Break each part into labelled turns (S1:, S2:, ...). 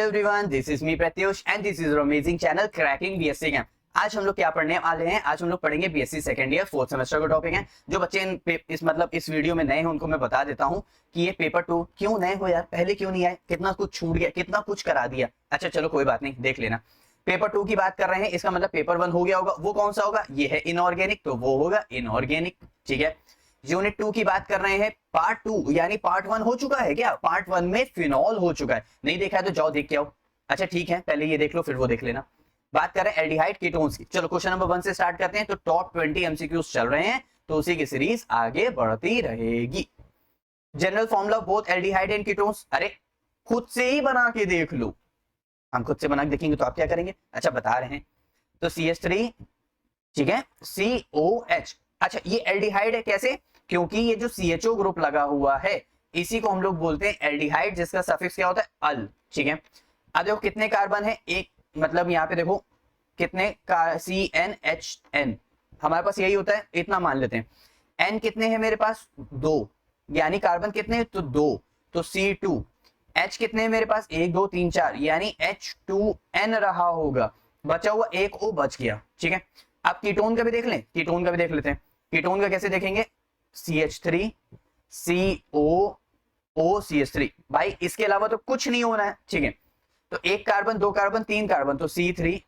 S1: Everyone, this is me Pratyush and this is amazing channel cracking BSc chem. आज हम लोग क्या पढ़ने वाले हैं? आज हम लोग पढ़ेंगे BSc second year fourth semester का टॉपिक है। जो बच्चे इस वीडियो में नए हैं उनको मैं बता देता हूं कि ये पेपर 2 क्यों नए हो यार, पहले क्यों नहीं आए, कितना कुछ छूट गया, कितना कुछ करा दिया। अच्छा चलो कोई बात नहीं, देख लेना। पेपर 2 की बात कर रहे हैं, इसका मतलब पेपर 1 हो गया होगा। वो कौन सा होगा? ये है इनऑर्गेनिक, तो वो होगा इनऑर्गेनिक। ठीक है, यूनिट 2 की बात कर रहे हैं, पार्ट 2 यानी पार्ट 1 हो चुका है क्या? पार्ट 1 में फिनॉल हो चुका है, नहीं देखा है तो जाओ देख के आओ। अच्छा ठीक है, पहले ये देख लो फिर वो देख लेना। बात कर रहे हैं एल्डिहाइड कीटोन्स की। चलो क्वेश्चन नंबर 1 से स्टार्ट करते हैं। तो टॉप 20 एमसीक्यूज चल रहे हैं, तो उसी की सीरीज आगे बढ़ती रहेगी। General formula both aldehyde and ketones, अरे खुद से ही बना के देख लो। हम खुद से बना के देखेंगे तो आप क्या करेंगे? अच्छा बता रहे हैं, तो CH3, ठीक है, COH। अच्छा ये एल्डिहाइड है, कैसे? क्योंकि ये जो CHO ग्रुप लगा हुआ है इसी को हम लोग बोलते हैं एल्डिहाइड, जिसका सफिक्स क्या होता है? अल। ठीक है, अब देखो कितने कार्बन है, एक, मतलब यहाँ पे देखो कितने CNHN, हमारे पास यही होता है, इतना मान लेते हैं। N कितने हैं मेरे पास? 2, यानी कार्बन कितने? तो 2, तो C2। H कितने हैं मेरे पास? 1 2 3 4, यानी H2N रहा होगा, बचा हुआ एक O बच गया। ठीक है, अब कीटोन का भी देख लें, कीटोन का भी देख लेते हैं। कीटोन का कैसे देखेंगे? CH3 COO CH3, भाई इसके अलावा तो कुछ नहीं होना है। ठीक है, तो एक कार्बन, दो कार्बन, तीन कार्बन, तो C3,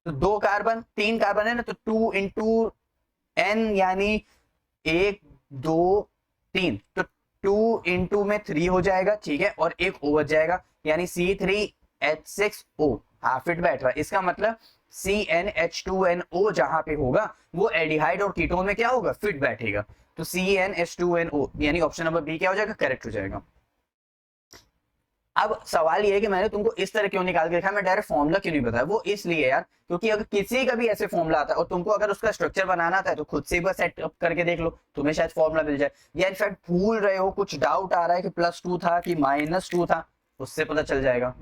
S1: तो दो कार्बन, तीन कार्बन है ना, तो 2 इंटू N यानी 1 2 3, तो 2 इंटू में 3 हो जाएगा। ठीक है, और एक O बच जाएगा, यानी C3H6O। हाँ फिट बैठ रहा है, इसका मतलब CnH2nO जहां पे होगा वो एल्डिहाइड और कीटोन में क्या होगा? फिट बैठेगा। तो CnH2nO यानी ऑप्शन नंबर बी क्या हो जाएगा? करेक्ट हो जाएगा। अब सवाल ये है कि मैंने तुमको इस तरह क्यों निकाल के लिखा, मैं डायरेक्ट फॉर्मूला क्यों नहीं बताया? वो इसलिए यार क्योंकि अगर किसी का भी ऐसे फॉर्मूला आता है और तुमको अगर उसका स्ट्रक्चर बनाना आता है तो खुद से एक बार सेट अप करके देख लो, तुम्हें शायद फॉर्मूला मिल जाए। या इनफैक्ट भूल रहे हो, कुछ डाउट आ रहा है कि +2 था कि -2 था, उससे पता चल जाएगा।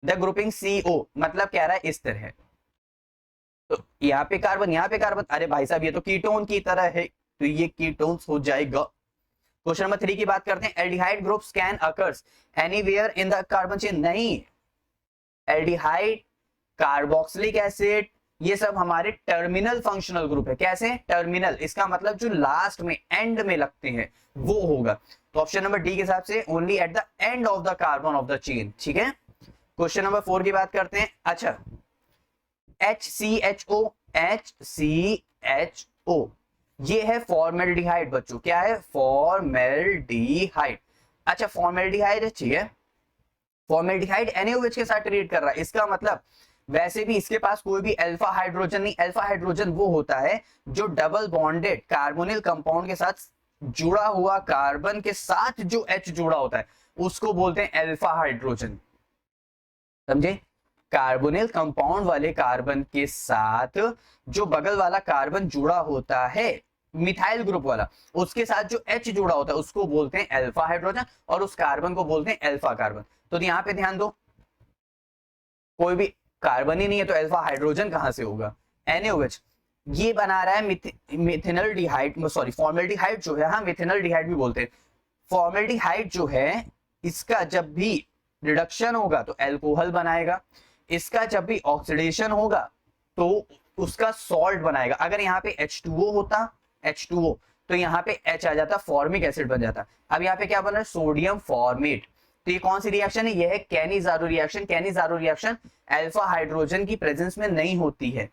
S1: द ग्रुपिंग CO मतलब कह रहा है इस तरह है, तो यहाँ पे कार्बन, यहाँ पे कार्बन, अरे भाई साहब ये तो कीटोन की तरह है, तो ये कीटोन्स हो जाएगा। क्वेश्चन नंबर 3 की बात करते हैं। Aldehyde groups can occurs anywhere in the carbon chain, नहीं, एल्डिहाइड, कार्बोक्सिलिक एसिड, ये सब हमारे टर्मिनल फंक्शनल ग्रुप है। कैसे टर्मिनल? इसका मतलब जो लास्ट में, एंड में लगते हैं वो होगा। तो ऑप्शन नंबर डी के हिसाब से only at the end of the carbon of the chain. ठीक है, क्वेश्चन नंबर 4 की बात करते हैं। अच्छा HCHO, HCHO ये है फॉर्मेल्डिहाइड बच्चों, क्या है? फॉर्मेल्डिहाइड। अच्छा फॉर्मेल्डिहाइड है, ठीक है, फॉर्मेल्डिहाइड NaOH के साथ रिएक्ट कर रहा है, इसका मतलब वैसे भी इसके पास कोई भी अल्फा हाइड्रोजन नहीं। अल्फा हाइड्रोजन वो होता है जो डबल बॉन्डेड कार्बोनिल कंपाउंड के साथ जुड़ा हुआ, कार्बन के साथ जो H जुड़ा होता है उसको बोलते हैं अल्फा हाइड्रोजन। समझे? कार्बोनिल कंपाउंड वाले कार्बन के साथ जो बगल वाला कार्बन जुड़ा होता है, मिथाइल ग्रुप वाला, उसके साथ जो H जुड़ा होता है उसको बोलते हैं अल्फा हाइड्रोजन, और उस कार्बन को बोलते हैं अल्फा कार्बन। तो यहाँ पे ध्यान दो, कोई भी कार्बन ही नहीं है तो अल्फा हाइड्रोजन कहां से होगा? NaOH ये बना रहा है मिथेनल डिहाइड, सॉरी फॉर्मेल्डिहाइड जो है, हाँ मिथेनल डिहाइड भी बोलते हैं। फॉर्मेल्डिहाइड जो है इसका जब भी रिडक्शन होगा तो अल्कोहल बनाएगा, इसका जब भी ऑक्सीडेशन होगा तो उसका सॉल्ट बनाएगा। अगर यहाँ पे H2O होता, H2O, तो यहाँ पे H आ जाता, फॉर्मिक एसिड बन जाता। अब यहाँ पे क्या बन रहा है? Sodium format. तो ये कौन सी रिएक्शन है? ये है Cannizzaro reaction. Cannizzaro reaction alpha hydrogen की प्रेजेंस में नहीं होती है,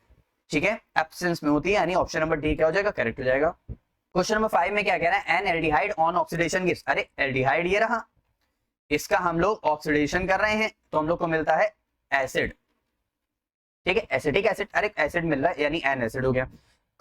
S1: ठीक है, एब्सेंस में होती है, यानी ऑप्शन नंबर डी क्या हो जाएगा? करेक्ट हो जाएगा। क्वेश्चन नंबर 5 में क्या कह रहा है? N aldehyde on oxidation gives, अरे एल्डिहाइड ये रहा, इसका हम लोग ऑक्सीडेशन कर रहे हैं तो हम लोग को मिलता है एसिड। ठीक है, एसिटिक एसिड, अरे एसिड मिल रहा है यानी एन एसिड हो गया।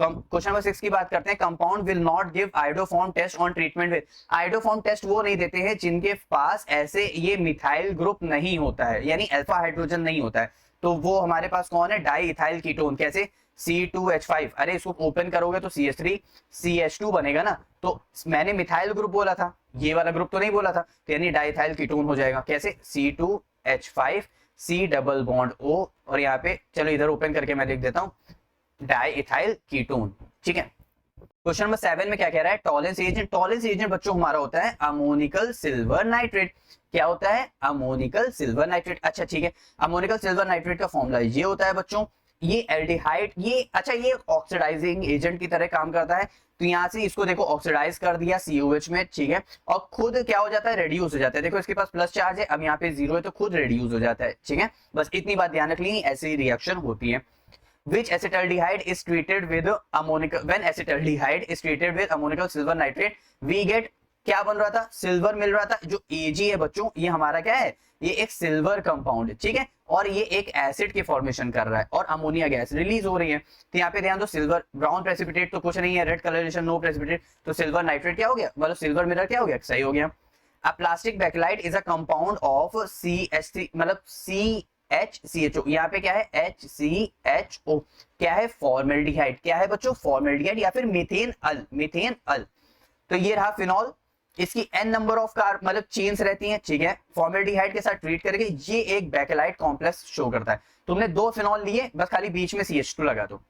S1: क्वेश्चन नंबर 6 की बात करते हैं। Compound will not give iodoform test on treatment with, iodoform test वो नहीं देते हैं जिनके पास ऐसे ये मिथाइल ग्रुप नहीं होता है, यानी अल्फा हाइड्रोजन नहीं होता है। तो वो हमारे पास कौन है? Di ethyl ketone. कैसे? C2H5, अरे इसको ओपन करोगे तो CH3 CH2 बनेगा ना, तो मैंने मिथाइल ग्रुप बोला था, ये वाला ग्रुप तो नहीं बोला था, तो यानी डाइथाइल कीटोन हो जाएगा। कैसे? C2H5 C double bond O, और यहाँ पे चलो इधर ओपन करके मैं लिख देता हूं डाई इथाइल कीटोन। ठीक है, क्वेश्चन नंबर 7 में क्या कह रहा है, टॉलेंस एजेंट। टॉलेंस एजेंट बच्चों हमारा होता है अमोनिकल सिल्वर नाइट्रेट। क्या होता है, अमोनिकल सिल्वर नाइट्रेट। अच्छा ठीक है, अमोनिकल सिल्वर नाइट्रेट का फॉर्मूला ये होता है बच्चों, ये एल्डिहाइड, ये अच्छा ये ऑक्सीडाइजिंग एजेंट की तरह काम करता है। तो यहां से इसको देखो ऑक्सीडाइज कर दिया COH में, ठीक है, और खुद क्या हो जाता है, रेड्यूस हो जाता है। देखो इसके पास प्लस चार्ज है, अब यहाँ पे 0 है तो खुद रेड्यूस हो जाता है, ठीक है। बस इतनी बात ध्यान रख ली, ऐसी रिएक्शन होती है। Which acetaldehyde is treated with ammonical, when acetaldehyde is treated with ammonical silver nitrate we get, क्या बन रहा था, सिल्वर मिल रहा था। जो Ag है बच्चों, ये हमारा क्या है, ये एक सिल्वर कंपाउंड है, ठीक है, और ये एक एसिड की फॉर्मेशन कर रहा है और अमोनिया गैस रिलीज हो रही है। तो यहाँ पे ध्यान दो, सिल्वर ब्राउन प्रेसिपिटेट तो कुछ नहीं है, रेड कलरेशन नो प्रेसिपिटेट, तो सिल्वर नाइट्रेट क्या हो गया, मतलब सिल्वर मिरर क्या हो गया, सही हो गया। A plastic bakelite is a compound of CH3, मतलब CHCHO, यहाँ पे क्या है HCHO, क्या है, फॉर्मेल्डिहाइड। क्या है बच्चों, फॉर्मेल्डिहाइड या फिर मीथेन अल, मीथेन अल। तो ये रहा फिनॉल, इसकी n नंबर ऑफ कार्ब मतलब चेन्स रहती हैं, ठीक है, फॉर्मेल्डिहाइड के साथ ट्रीट करके ये एक बैकेलाइट कॉम्प्लेक्स शो करता है। तुमने 2 फिनॉल लिए, बस खाली बीच में CH2 लगा दो।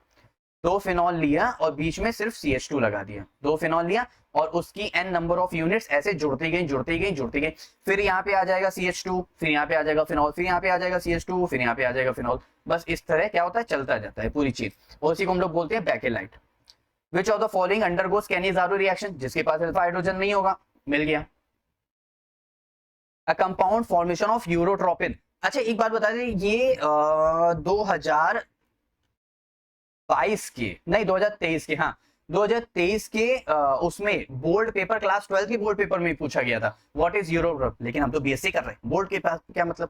S1: 2 फिनॉल लिया और बीच में सिर्फ CH2 लगा दिया। 2 फिनॉल लिया और उसकी n नंबर ऑफ यूनिट्स ऐसे जुड़ती गई जुड़ती गई जुड़ती गई, फिर यहाँ पे आ जाएगा CH2, फिर यहाँ पे आ जाएगा फिनॉल, फिर यहाँ पे आ जाएगा CH2, फिर यहाँ पे आ जाएगा फिनॉल। बस इस तरह क्या होता है, चलता जाता है पूरी चीज, और उसी को हम लोग बोलते हैं bakelite. Which of the following undergoes Cannizzaro reaction, जिसके पास अल्फा हाइड्रोजन नहीं होगा, मिल गया। A compound formation of urotropin. अच्छा एक बात बता दें, ये 2022 के नहीं 2023 के, हाँ 2023 के उसमें बोर्ड पेपर, क्लास 12 के बोर्ड पेपर में पूछा गया था व्हाट इज यूरोट्रोपिन, लेकिन हम तो BSc कर रहे हैं, बोर्ड के पास क्या मतलब,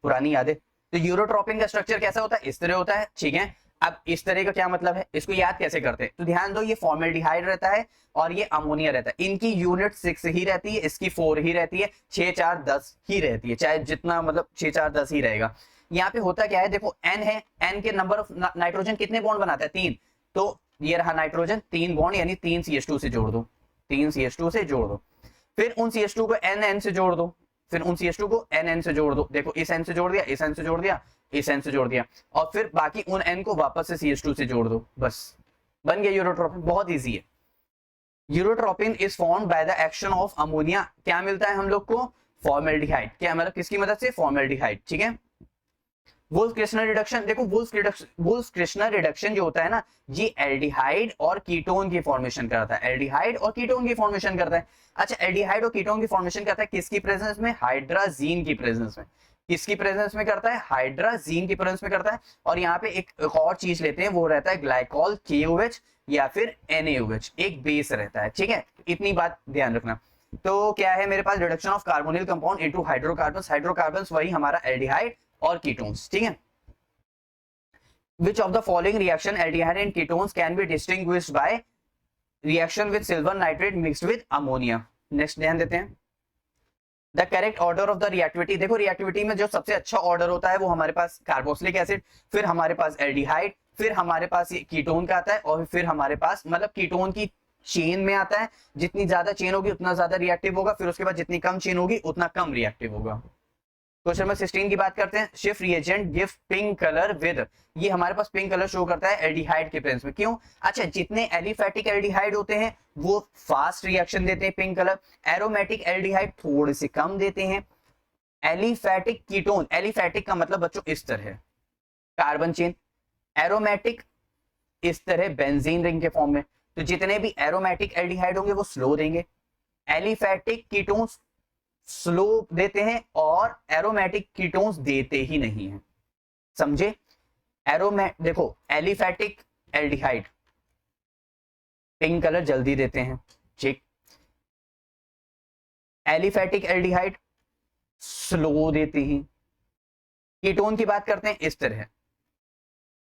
S1: पुरानी यादें। तो यूरोट्रोपिन का स्ट्रक्चर कैसा होता है, इस तरह होता है, ठीक है। अब इस तरह का क्या मतलब है, इसको याद कैसे करते हैं, तो ध्यान दो, ये फॉर्मेल्डिहाइड रहता है और ये अमोनिया रहता है। इनकी यूनिट 6 ही रहती है, इसकी 4 ही रहती है, 6 4 10 ही रहती है, चाहे जितना मतलब 6 4 10 ही रहेगा। यहाँ पे होता क्या है, देखो n है, n के नंबर ऑफ नाइट्रोजन कितने बॉन्ड बनाता है, 3, तो ये रहा नाइट्रोजन 3 बॉन्ड, यानी 3 CH2 से जोड़ दो, 3 CH2 से जोड़ दो, फिर उन CH2 को n से जोड़ दो, फिर उन CH2 को n से जोड़ दो, देखो इस n से जोड़ दिया, इस n से जोड़ दिया, इस n से जोड़ दिया, और फिर बाकी उन n को वापस से CH2 से जोड़ दो, बस बन गया यूरोट्रोपिन। बहुत इजी है। Urotropin is formed by the action of ammonia. क्या मिलता है हम लोग को, फॉर्मेल्डिहाइड। क्या मतलब किसकी मदद से, फॉर्मेल्डिहाइड, ठीक है। वुल्फ-क्रिश्नर रिडक्शन, देखो वुल्फ-क्रिश्नर रिडक्शन जो होता है ना, ये एल्डिहाइड और कीटोन की फॉर्मेशन करता है, एल्डिहाइड और कीटोन की फॉर्मेशन करता है। अच्छा एल्डिहाइड और कीटोन की फॉर्मेशन करता है किसकी प्रेजेंस में, हाइड्राजीन की प्रेजेंस में। किसकी प्रेजेंस में करता है, हाइड्राजीन की प्रेजेंस में करता है। और यहाँ पे एक और चीज लेते हैं, वो रहता है ग्लाइकॉल KOH या फिर NaOH, एक बेस रहता है, ठीक है, इतनी बात ध्यान रखना। तो क्या है मेरे पास, reduction of carbonyl compound into hydrocarbons, hydrocarbons वही हमारा एल्डिहाइड और कीटोन्स, ठीक है। Which of the following reaction aldehyde and ketones can be distinguished by reaction with silver nitrate mixed with ammonia? Next ध्यान देते हैं, the correct order of the reactivity. देखो reactivity में जो सबसे अच्छा ऑर्डर होता है वो हमारे पास कार्बोक्सिलिक एसिड, फिर हमारे पास एल्डिहाइड, फिर हमारे पास ये कीटोन का आता है, और फिर हमारे पास मतलब कीटोन की चेन में आता है, जितनी ज्यादा चेन होगी उतना ज्यादा रिएक्टिव होगा, फिर उसके बाद जितनी कम चेन होगी उतना कम रिएक्टिव होगा। क्वेश्चन नंबर 16 की बात करते हैं, shift reagent give pink colour with, ये हमारे पास पिंक कलर शो करता है एल्डिहाइड के प्रेजेंस में, क्यों, अच्छा जितने एलिफैटिक एल्डिहाइड होते हैं वो फास्ट रिएक्शन देते हैं पिंक कलर, एरोमेटिक एल्डिहाइड थोड़े से कम देते हैं, एलिफैटिक कीटोन, एलिफैटिक का मतलब बच्चों इस तरह कार्बन चेन, एरोमेटिक इस तरह बेंजीन रिंग के फॉर्म में, तो जितने भी एरोमेटिक एल्डिहाइड होंगे वो स्लो देंगे, एलिफैटिक कीटोन्स स्लो देते हैं और एरोमेटिक कीटोन्स देते ही नहीं है, समझे। देखो एलिफैटिक एल्डिहाइड पिंक कलर जल्दी देते हैं, ठीक, एलिफैटिक एल्डिहाइड स्लो देते हैं। कीटोन की बात करते हैं इस तरह,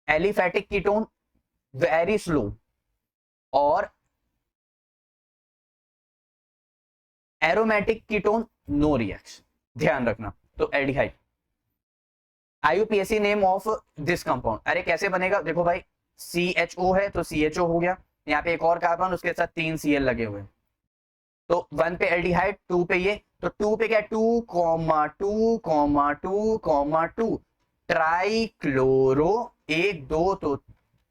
S1: एलिफैटिक कीटोन वेरी स्लो और एरोमेटिक कीटोन नो रिएक्शन, ध्यान रखना। तो aldehyde, IUPAC name of this compound, अरे कैसे बनेगा, देखो भाई CHO है तो CHO हो गया, यहाँ पे एक और कार्बन उसके साथ 3 Cl लगे हुए, तो 1 पे एल्डिहाइड, 2 पे ये, तो 2 पे क्या 2,2,2,2 ट्राई क्लोरो, 1 2 तो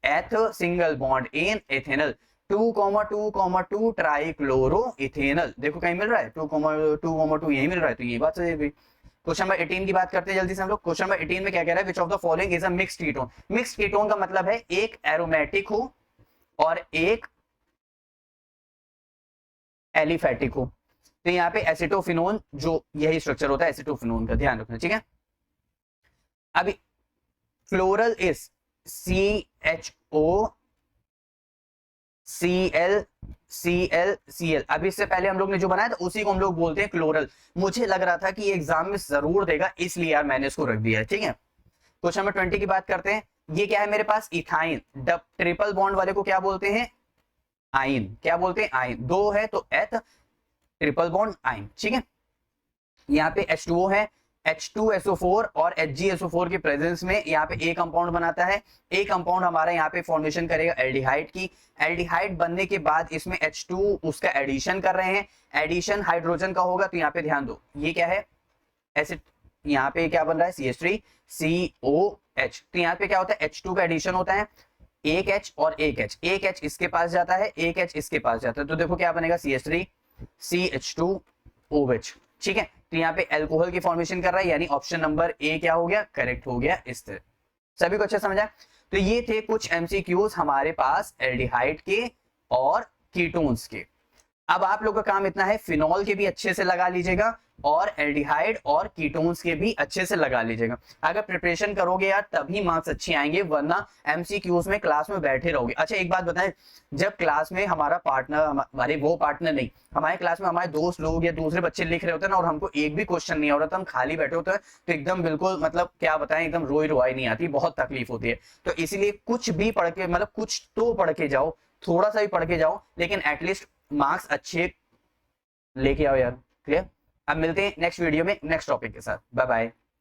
S1: एथ single bond in ethanal, 2,2,2 trichloro ethanal, देखो कहीं मिल रहा है 2,2,2 यही मिल रहा है, तो ये बात सही है। क्वेश्चन नंबर 18 की बात करते हैं जल्दी से हम लोग। क्वेश्चन नंबर 18 में क्या कह रहा है, विच of the following is a mixed ketone. Mixed ketone का मतलब है एक एरोमेटिक हो और एक एलिफेटिक हो। तो यहाँ पे एसिटोफिनोन, जो यही स्ट्रक्चर होता है एसिटोफिनोन का, ध्यान रखना, ठीक है। अभी floral is CHO Cl Cl Cl। अभी इससे पहले हम लोग ने जो बनाया था उसी को हम लोग बोलते हैं क्लोरल। मुझे लग रहा था कि एग्जाम में जरूर देगा, इसलिए यार मैंने इसको रख दिया है, ठीक है। क्वेश्चन नंबर 20 की बात करते हैं। ये क्या है मेरे पास, इथाइन। ट्रिपल बॉन्ड वाले को क्या बोलते हैं, आइन। क्या बोलते हैं, आइन। दो है तो एथ, ट्रिपल बॉन्ड आइन, ठीक है। यहाँ पे H2O है, H2SO4 और HgSO4 के प्रेजेंस में यहाँ पे ए कंपाउंड बनाता है। ए कंपाउंड हमारा यहाँ पे फॉर्मेशन करेगा एल्डिहाइड की। एल्डिहाइड बनने के बाद इसमें H2 उसका एडिशन कर रहे हैं, एडिशन हाइड्रोजन का होगा। तो यहाँ पे ध्यान दो, ये क्या है, एसिड। यहाँ पे क्या बन रहा है, CH3COH। तो यहाँ पे क्या होता है, H2 का एडिशन होता है, एक H और एक H। एक H इसके पास जाता है, एक H इसके पास जाता है, तो देखो क्या बनेगा, CH3CH2OH, ठीक है। तो यहाँ पे अल्कोहल की फॉर्मेशन कर रहा है, यानी ऑप्शन नंबर ए क्या हो गया, करेक्ट हो गया। इस तरह सभी को अच्छा समझा। तो ये थे कुछ एमसीक्यूज हमारे पास एल्डिहाइड के और कीटोन्स के। अब आप लोग का काम इतना है, फिनॉल के भी अच्छे से लगा लीजिएगा और एल्डिहाइड और कीटोन्स के भी अच्छे से लगा लीजिएगा। अगर प्रिपरेशन करोगे यार तभी मार्क्स अच्छे आएंगे, वरना एमसीक्यूज में क्लास में बैठे रहोगे। अच्छा एक बात बताएं, जब क्लास में हमारा पार्टनर, हमारे वो पार्टनर नहीं, हमारे क्लास में हमारे दोस्त लोग या दूसरे बच्चे लिख रहे होते हैं ना, और हमको एक भी क्वेश्चन नहीं आ रहा था, हम खाली बैठे होते हैं, तो एकदम बिल्कुल मतलब क्या बताएं, एकदम रोई रोई नहीं आती, बहुत तकलीफ होती है। तो इसीलिए कुछ भी पढ़ के, मतलब कुछ तो पढ़ के जाओ, थोड़ा सा भी पढ़ के जाओ, लेकिन एटलीस्ट मार्क्स अच्छे लेके आओ यार। क्लियर। अब मिलते हैं नेक्स्ट वीडियो में नेक्स्ट टॉपिक के साथ। Bye bye.